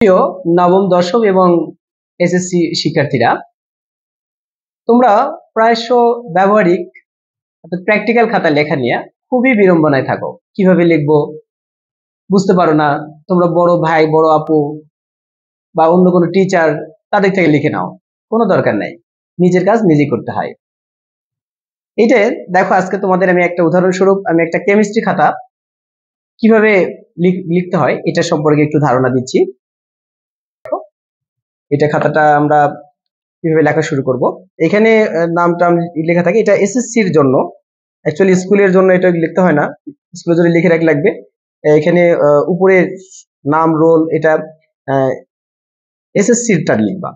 প্রিয় নবম দশম এবং এসএসসি শিক্ষার্থীরা, তোমরা প্রায়শ ব্যবহারিক প্র্যাকটিক্যাল খাতা লেখা নিয়ে খুবই বিড়ম্বনায় থাকো। কিভাবে লিখবো বুঝতে পারো না। তোমরা বড় ভাই, বড় আপু বা অন্য কোনো টিচার তাদের থেকে লিখে নাও, কোনো দরকার নাই। নিজের কাজ নিজেই করতে হয়। এইটা দেখো, আজকে তোমাদের আমি একটা উদাহরণস্বরূপ আমি একটা কেমিস্ট্রি খাতা কিভাবে লিখতে হয় এটা সম্পর্কে একটু ধারণা দিচ্ছি। এটা খাতাটা আমরা কিভাবে লেখা শুরু করব। এখানে নামটা লেখা থাকে, এটা এসএসসির জন্য, অ্যাকচুয়ালি স্কুলের জন্য এটা লিখতে হয় না, স্কুলে যদি লিখে রাখলে লাগবে। এখানে উপরে নাম, রোল, এটা এসএসসিরটা লিখবা।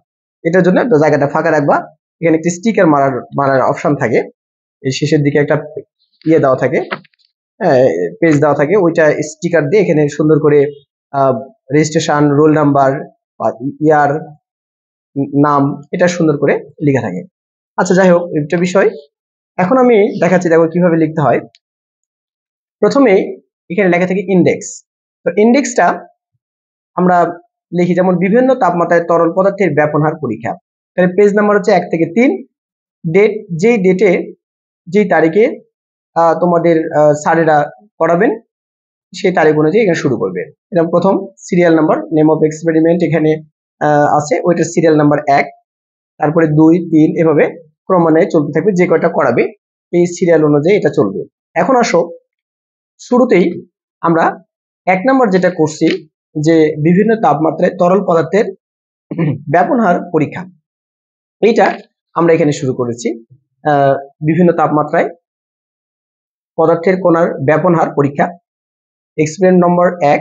এটার জন্য জায়গাটা ফাঁকা রাখবা। এখানে একটি স্টিকার মারার অপশন থাকে, এই শেষের দিকে একটা ইয়ে দেওয়া থাকে, পেজ দেওয়া থাকে, ওইটা স্টিকার দিয়ে এখানে সুন্দর করে রেজিস্ট্রেশন, রোল নাম্বার বা ইয়ার, নাম, এটা সুন্দর করে লেখা থাকে। আচ্ছা, যাই হোক, এটা বিষয়। এখন আমি দেখাচ্ছি, দেখো কিভাবে লিখতে হয়। প্রথমে এখানে লেখা থাকে ইন্ডেক্স। তো ইন্ডেক্সটা আমরা লিখি যেমন বিভিন্ন তাপমাত্রায় তরল পদার্থের ব্যাপন হার পরীক্ষা। তাহলে পেজ নাম্বার হচ্ছে 1 থেকে 3। ডেট, যেই ডেটে যেই তারিখে তোমাদের স্যারেরা করাবেন সেই তারিখ অনুযায়ী এখানে শুরু করবে। এটা প্রথম serial number, name of experiment এখানে আছে, ওইটা সিরিয়াল নাম্বার 1, তারপরে 2, 3, এভাবে ক্রমান্বয়ে চলতে থাকবে। যে কয়টা করাবে এই সিরিয়াল অনুযায়ী এটা চলবে। এখন আসো, শুরুতেই আমরা 1 নম্বর যেটা করছি, যে বিভিন্ন তাপমাত্রায় তরল পদার্থের ব্যাপন হার পরীক্ষা, এইটা আমরা এখানে শুরু করেছি। বিভিন্ন তাপমাত্রায় পদার্থের কণার ব্যাপন হার পরীক্ষা, এক্সপেরিমেন্ট নম্বর 1,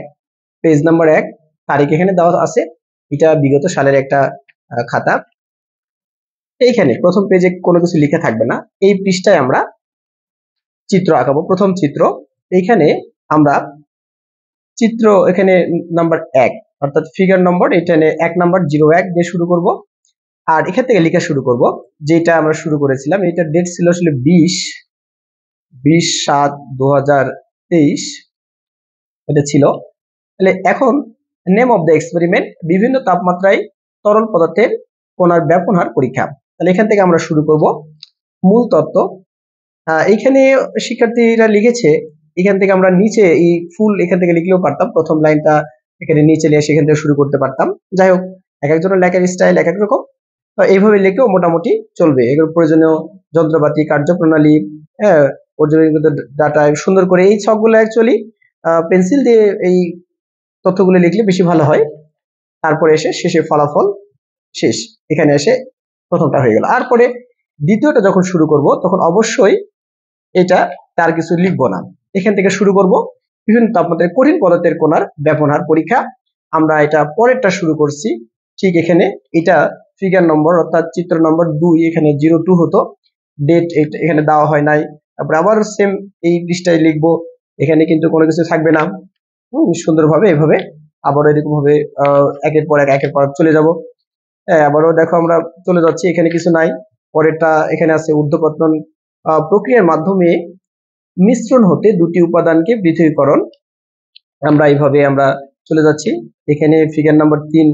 পেজ নাম্বার 1, তারিখ এখানে দেওয়া আছে। এটা বিগত সালের একটা খাতা। এইখানে প্রথম পেজে কোনো কিছু লেখা থাকবে না, এই পৃষ্ঠায় আমরা চিত্র আঁকাবো। প্রথম চিত্র, এইখানে আমরা চিত্র এখানে নাম্বার 1 অর্থাৎ ফিগার নম্বর, এখানে 1 নাম্বার 01 দিয়ে শুরু করব। আর এখান থেকে লেখা শুরু করব, যেটা আমরা শুরু করেছিলাম। এটা ডেট ছিল আসলে 20/7/2023 এটা ছিল। তাহলে এখন নেম অফ দ্য এক্সপেরিমেন্ট, বিভিন্ন তাপমাত্রায় তরল পদার্থের কণার ব্যাপন হার পরীক্ষা। তাহলে এখান থেকে আমরা শুরু করব। মূল তত্ত্ব, এইখানে শিক্ষার্থীরা লিখেছে, এখান থেকে আমরা নিচে এই ফুল এখান থেকে লিখলেও পারতাম, প্রথম লাইনটা এখানে নিচে নিয়ে সেখান থেকে শুরু করতে পারতাম। যাই হোক, এক একজনের লেখার স্টাইল এক এক রকম, এইভাবে লিখলেও মোটামুটি চলবে। এগুলো প্রয়োজনীয় যন্ত্রপাতি, কার্যপ্রণালী, প্রয়োজনীয় ডাটা সুন্দর করে এই ছকগুলো অ্যাকচুয়ালি পেন্সিল দিয়ে এই তথ্যগুলো লিখলে বেশি ভালো হয়। তারপরে এসে শেষে ফলাফল শেষ, এখানে এসে প্রথমটা হয়ে গেল। তারপরে দ্বিতীয়টা যখন শুরু করব তখন অবশ্যই এটা তার কিছু লিখবো না, এখান থেকে শুরু করব। বিভিন্ন তাপমাত্রায় কঠিন পদার্থের কণার ব্যাপন হার পরীক্ষা, আমরা এটা পরেরটা শুরু করছি। ঠিক এখানে এটা ফিগার নম্বর অর্থাৎ চিত্র নম্বর 2, এখানে 02 হতো, ডেট এখানে দেওয়া হয় নাই। তারপরে আবার সেম এই পৃষ্ঠায় লিখবো, এখানে কিন্তু কোনো কিছু থাকবে না। সুন্দরভাবে এভাবে আবার এরকম ভাবে একের পর এক চলে যাব। আবারও দেখো আমরা চলে যাচ্ছি, এখানে কিছু নাই। পরেরটা এখানে আছে ঊর্ধ্বপতন প্রক্রিয়ার মাধ্যমে মিশ্রণ হতে দুটি উপাদানকে পৃথকীকরণ, আমরা এইভাবে আমরা চলে যাচ্ছি। এখানে ফিগার নাম্বার 3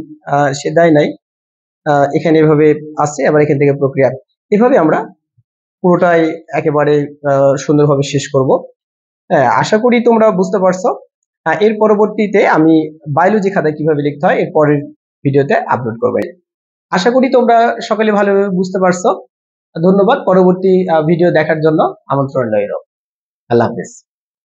সে দেয় নাই, এখানে এভাবে আছে। আবার এখান থেকে প্রক্রিয়া, এভাবে আমরা পুরোটাই একেবারে সুন্দরভাবে শেষ করব। আশা করি তোমরা বুঝতে পারছো। এর পরবর্তীতে আমি বায়োলজি খাতায় কিভাবে লিখতে হয় এর পরের ভিডিওতে আপলোড করব। আশা করি তোমরা সকলে ভালোভাবে বুঝতে পারছো। ধন্যবাদ। পরবর্তী ভিডিও দেখার জন্য আমন্ত্রণ রইল। আল্লাহ হাফেজ।